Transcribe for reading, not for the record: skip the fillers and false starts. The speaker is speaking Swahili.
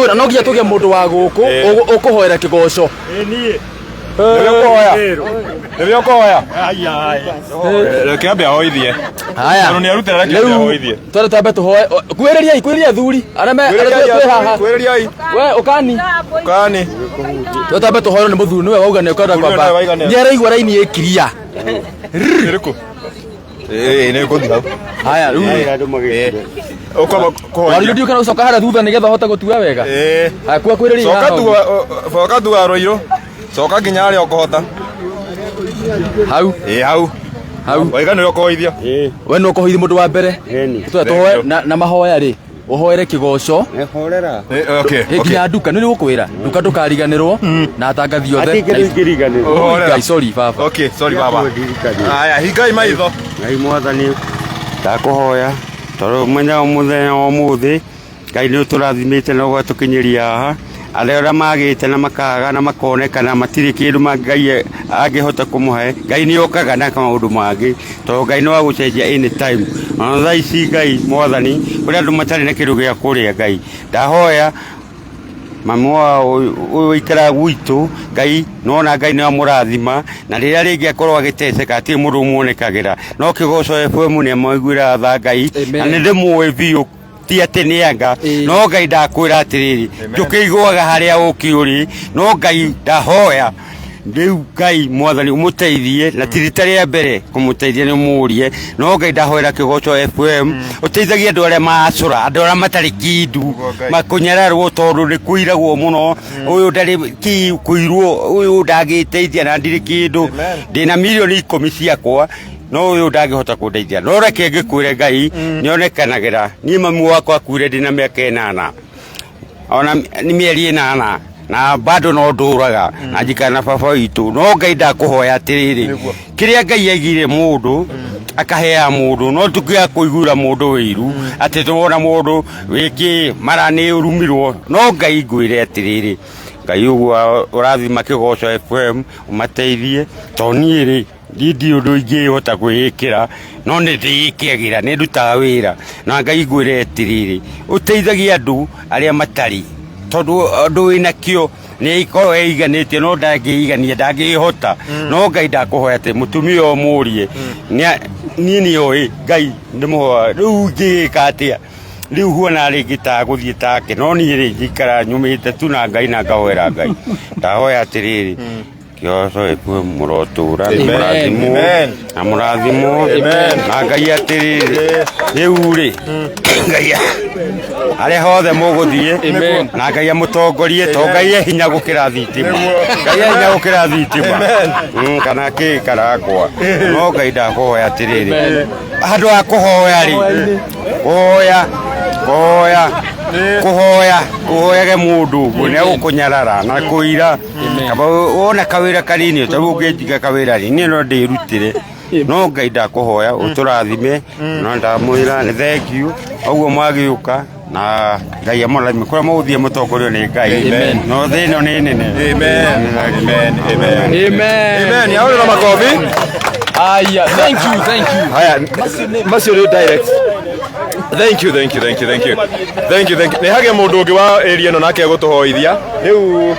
twira no nginya tugie mundu wa guku ukuhoera kigoco ni nĩrĩo koya reke ambe ahoithie haya tondũ nĩarutĩra reke ambe ahoithie twende twambe tũhoe kwĩrĩriai athuri arĩa twĩ haha kwĩrĩriai we ũkani twambe tũhoerwo nĩ mũthuri nĩwe wauga nĩũkwenda kwamba nĩaraigua raini ĩkiria ĩrĩkũ nĩ gũthiĩ hau haya rĩu Walirudio kana ucoka harĩa thutha nĩgetha hote gũtua wega haya kwa kwĩrĩria coka tua Rũirũ coka nginya harĩa ũkũhota hau waiganĩra ũkũhoithio we nĩ ũkũhoithia mũndũ wa mbere tũhoe na mahoya rĩ ũhoere kĩgoco nginya nduka nĩ gũkwĩra nduka ndũkariganĩrwo na atangathi othe Ngai sorry baba haya hingai maitho Ngai Mwathani ndakũhoya tondũ mũthenya wa ũmũthĩ Ngai nĩ ũtũrathimĩte na ũgatũkinyĩria haha arĩa magĩte na makaga na makonekana matirĩ kĩndũ Ngai angĩhota kũmũhe Ngai nĩ okaga na maũndũ mangĩ tondũ Ngai nĩ wa gũcenjia anytime ona thaa ici Ngai Mwathani kũrĩa andũ matarĩ na kĩndũ gĩa kũrĩa Ngai ndahoya mami wao ũikara gwitũ Ngai nona Ngai nĩ amũrathima na rĩrĩa rĩngĩ akorwo agĩteceka atirĩ mũndũ ũmuonekagĩra no Kĩgoco FM nĩ amũiguĩra tha Ngai na nĩ ndĩmũĩ biũ ti atĩ nĩ anga no Ngai ndakwĩra atĩrĩrĩ njũkĩiguaga harĩa ũkĩũrĩ no Ngai ndahoya rĩu Ngai Mwathani ũmũteithie na ti rita rĩa mbere kũmũteithia nĩ mũrie no Ngai ndahoera Kĩgoco FM ũteithagia andũ arĩa macũra andũ arĩa matarĩ kĩndũ makũnyararwo tondũ nĩ kũiragwo mũno ũyũ ndarĩ kũirwo ũyũ ndagĩteithia na ndirĩ kĩndũ ndĩna mirioni 10 ciakwa no ũyũ ndangĩhota kũndeithia no reke ngĩkwĩre Ngai nĩonekanagĩra niĩ mami wakwa akuire ndĩna mĩaka 8 ona nĩ mĩeri 8 na bado no ndũraga na njikara na baba witũ no Ngai ndakũhoya atĩrĩrĩ kĩrĩa Ngai aigire mũndũ akahea mũndũ no tũkĩya kũiguĩra mũndũ wĩiru atĩ tũwona mũndũ wĩkĩ mara nĩ ũrumirwo no Ngai ngwĩre atĩrĩrĩ Ngai ũguo ũrathima Kĩgoco FM ũmateithie to niĩ rĩ ndĩ ũndũ ingĩhota kwĩĩkĩra no nĩ ndĩĩkĩagĩra nĩ ndutaga wĩra na Ngai ngwĩre atĩrĩrĩ ũteithagia andũ arĩa matarĩ tondũ andũ wĩna kĩo nĩ ikorwo eiganĩtie no ndangĩigania ndangĩhota no Ngai ndakũhoya atĩ mũtumia ũmũrie niĩ nĩoĩ Ngai ndĩmũhoya rĩu ngĩka atĩa rĩu huona rĩngĩ ta gũthiĩ take no niĩ rĩ njikara nyumĩte tu na Ngai na ngahoera Ngai ndahoya atĩrĩrĩ Kĩgoco FM mũrotũra na mũrathimwo na Ngai atĩrĩrĩ rĩu rĩ Ngai arĩa hothe mũgũthiĩ na Ngai amũtongorie to Ngai hinya gũkĩra thitima Ngai hinya gũkĩra thitima kana kĩ karakwa no Ngai ndakũhoya atĩrĩrĩ handũ ha kũhoya rĩ kũhoyage mũndũ ũguo nĩ egũkũnyarara na kũira kaba wona kawĩra kanini tarĩu ũngĩnjiga kawĩra niĩ no ndĩrutĩre no Ngai ndakũhoya ũtũrathime no ndamwĩra nĩ thank you ũguo mwagĩũka na Ngai amũrathime kũrĩa mũgũthiĩ mũtongorio nĩ Ngai no thĩ ĩno nĩ nene amen yaũrĩ na makobi aya thank you haya macio nĩ direct thank you nĩ hage mũndũ ũngĩ wa area ĩno nake egũtũhoithia rĩu